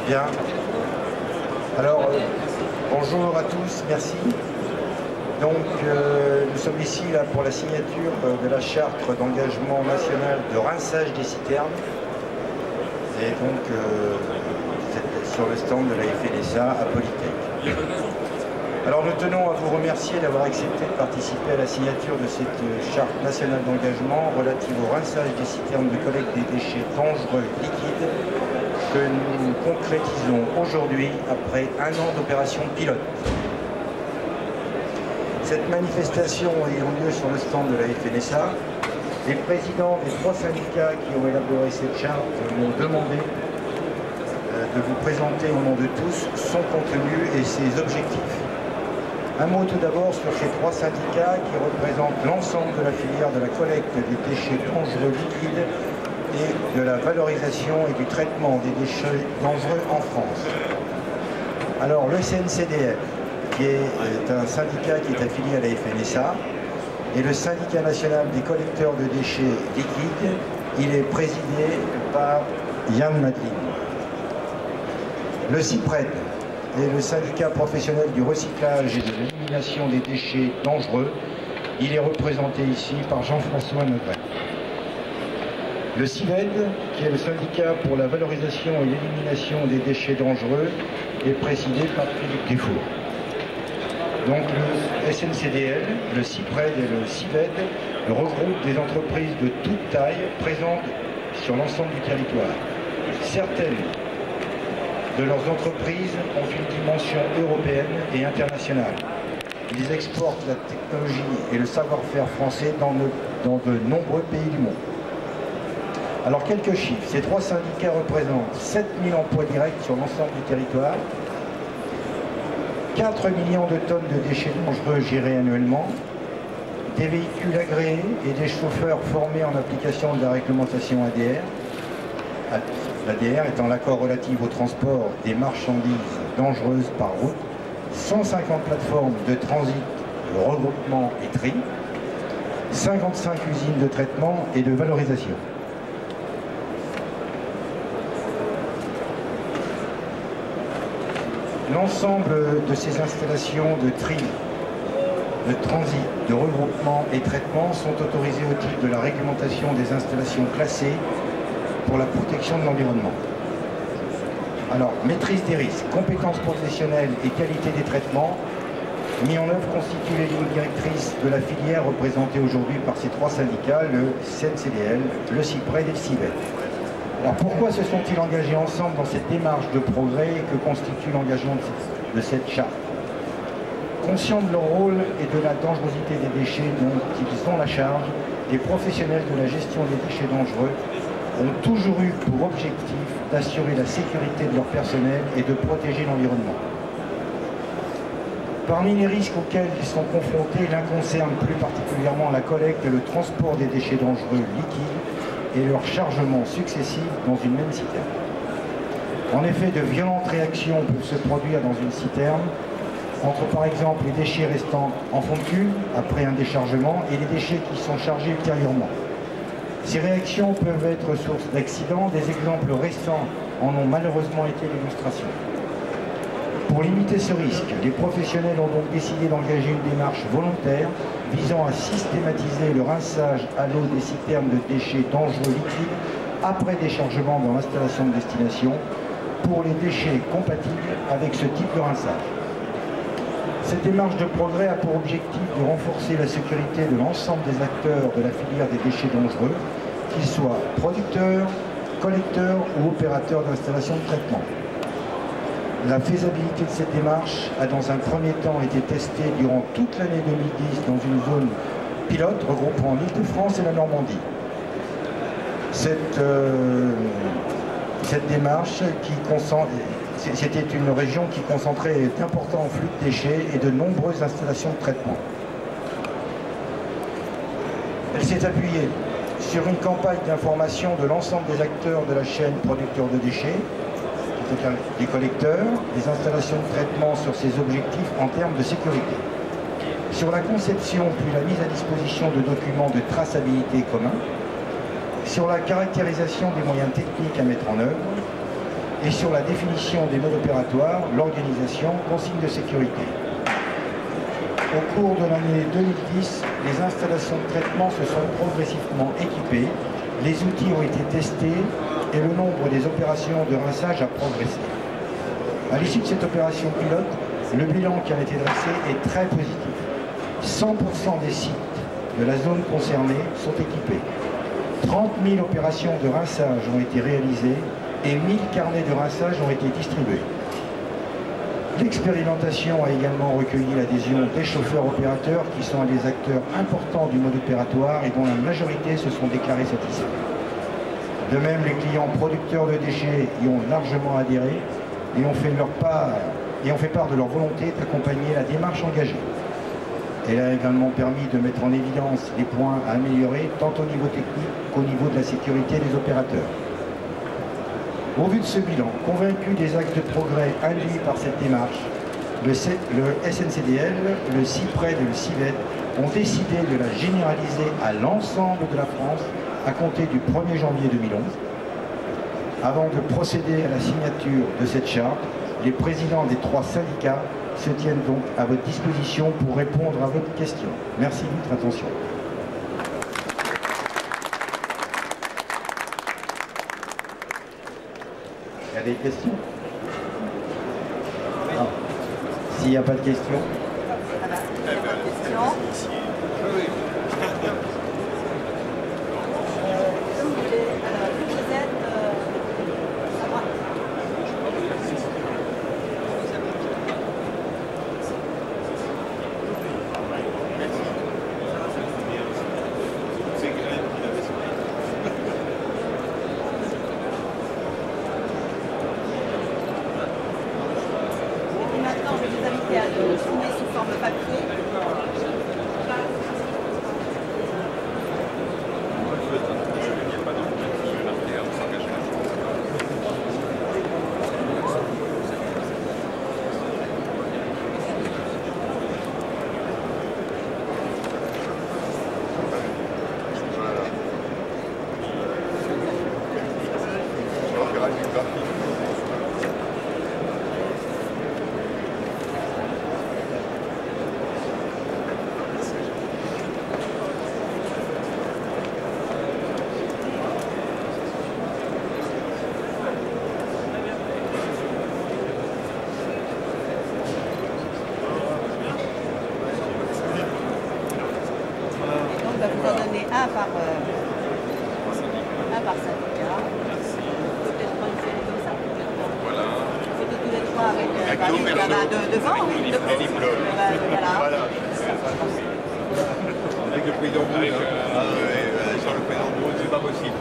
Bien. Alors, bonjour à tous, merci. Donc, nous sommes ici là, pour la signature de la charte d'engagement national de rinçage des citernes. Et donc, sur le stand de la FNSA à Polytech. Alors, nous tenons à vous remercier d'avoir accepté de participer à la signature de cette charte nationale d'engagement relative au rinçage des citernes de collecte des déchets dangereux liquides que nous concrétisons aujourd'hui après un an d'opération pilote. Cette manifestation ayant lieu sur le stand de la FNSA, les présidents des 3 syndicats qui ont élaboré cette charte m'ont demandé de vous présenter au nom de tous son contenu et ses objectifs. Un mot tout d'abord sur ces 3 syndicats qui représentent l'ensemble de la filière de la collecte des déchets dangereux liquides et de la valorisation et du traitement des déchets dangereux en France. Alors le CNCDF, qui est un syndicat qui est affilié à la FNSA, et le syndicat national des collecteurs de déchets liquides, il est présidé par Yann Madeline. Le CIPRED est le syndicat professionnel du recyclage et de l'élimination des déchets dangereux. Il est représenté ici par Jean-François Neuvret. Le CIVED, qui est le syndicat pour la valorisation et l'élimination des déchets dangereux, est présidé par Philippe Dufour. Donc le SNCDL, le CIPRED et le CIVED regroupent des entreprises de toute taille présentes sur l'ensemble du territoire. Certaines de leurs entreprises ont une dimension européenne et internationale. Ils exportent la technologie et le savoir-faire français dans de nombreux pays du monde. Alors quelques chiffres. Ces 3 syndicats représentent 7000 emplois directs sur l'ensemble du territoire, 4 millions de tonnes de déchets dangereux gérés annuellement, des véhicules agréés et des chauffeurs formés en application de la réglementation ADR. L'ADR étant l'accord relatif au transport des marchandises dangereuses par route, 150 plateformes de transit, de regroupement et tri, 55 usines de traitement et de valorisation. L'ensemble de ces installations de tri, de transit, de regroupement et traitement sont autorisées au titre de la réglementation des installations classées pour la protection de l'environnement. Alors, maîtrise des risques, compétences professionnelles et qualité des traitements, mis en œuvre constituent les lignes directrices de la filière représentée aujourd'hui par ces 3 syndicats, le CNCDL, le CIPRED et le CIVED. Alors pourquoi se sont-ils engagés ensemble dans cette démarche de progrès que constitue l'engagement de cette charte? Conscients de leur rôle et de la dangerosité des déchets dont ils ont la charge, les professionnels de la gestion des déchets dangereux ont toujours eu pour objectif d'assurer la sécurité de leur personnel et de protéger l'environnement. Parmi les risques auxquels ils sont confrontés, l'un concerne plus particulièrement la collecte et le transport des déchets dangereux liquides et leur chargement successif dans une même citerne. En effet, de violentes réactions peuvent se produire dans une citerne entre par exemple les déchets restant en fond de cuve après un déchargement et les déchets qui sont chargés ultérieurement. Ces réactions peuvent être source d'accidents, des exemples récents en ont malheureusement été l'illustration. Pour limiter ce risque, les professionnels ont donc décidé d'engager une démarche volontaire visant à systématiser le rinçage à l'eau des citernes de déchets dangereux liquides après déchargement dans l'installation de destination pour les déchets compatibles avec ce type de rinçage. Cette démarche de progrès a pour objectif de renforcer la sécurité de l'ensemble des acteurs de la filière des déchets dangereux, qu'ils soient producteurs, collecteurs ou opérateurs d'installations de traitement. La faisabilité de cette démarche a dans un premier temps été testée durant toute l'année 2010 dans une zone pilote regroupant l'Île-de-France et la Normandie. Cette démarche c'était une région qui concentrait d'importants flux de déchets et de nombreuses installations de traitement. Elle s'est appuyée sur une campagne d'information de l'ensemble des acteurs de la chaîne producteurs de déchets, les collecteurs, les installations de traitement sur ces objectifs en termes de sécurité. Sur la conception puis la mise à disposition de documents de traçabilité communs, sur la caractérisation des moyens techniques à mettre en œuvre, et sur la définition des modes opératoires, l'organisation, consignes de sécurité. Au cours de l'année 2010, les installations de traitement se sont progressivement équipées, les outils ont été testés et le nombre des opérations de rinçage a progressé. À l'issue de cette opération pilote, le bilan qui a été dressé est très positif. 100% des sites de la zone concernée sont équipés. 30 000 opérations de rinçage ont été réalisées et 1000 carnets de rinçage ont été distribués. L'expérimentation a également recueilli l'adhésion des chauffeurs opérateurs qui sont des acteurs importants du mode opératoire et dont la majorité se sont déclarés satisfaits. De même, les clients producteurs de déchets y ont largement adhéré et ont fait part de leur volonté d'accompagner la démarche engagée. Elle a également permis de mettre en évidence les points à améliorer tant au niveau technique qu'au niveau de la sécurité des opérateurs. Au vu de ce bilan, convaincu des actes de progrès induits par cette démarche, le SNCDL, le CIPRED et le CIVED ont décidé de la généraliser à l'ensemble de la France à compter du 1er janvier 2011. Avant de procéder à la signature de cette charte, les présidents des 3 syndicats se tiennent donc à votre disposition pour répondre à votre question. Merci de votre attention. Il y a des questions? Non. S'il n'y a pas de questions. Un par syndicat. Peut-être pas une série comme ça. Voilà. C'était tous les trois avec devant, oui. Voilà. Avec le président Boulle. Sur le président Boulle, c'est pas possible.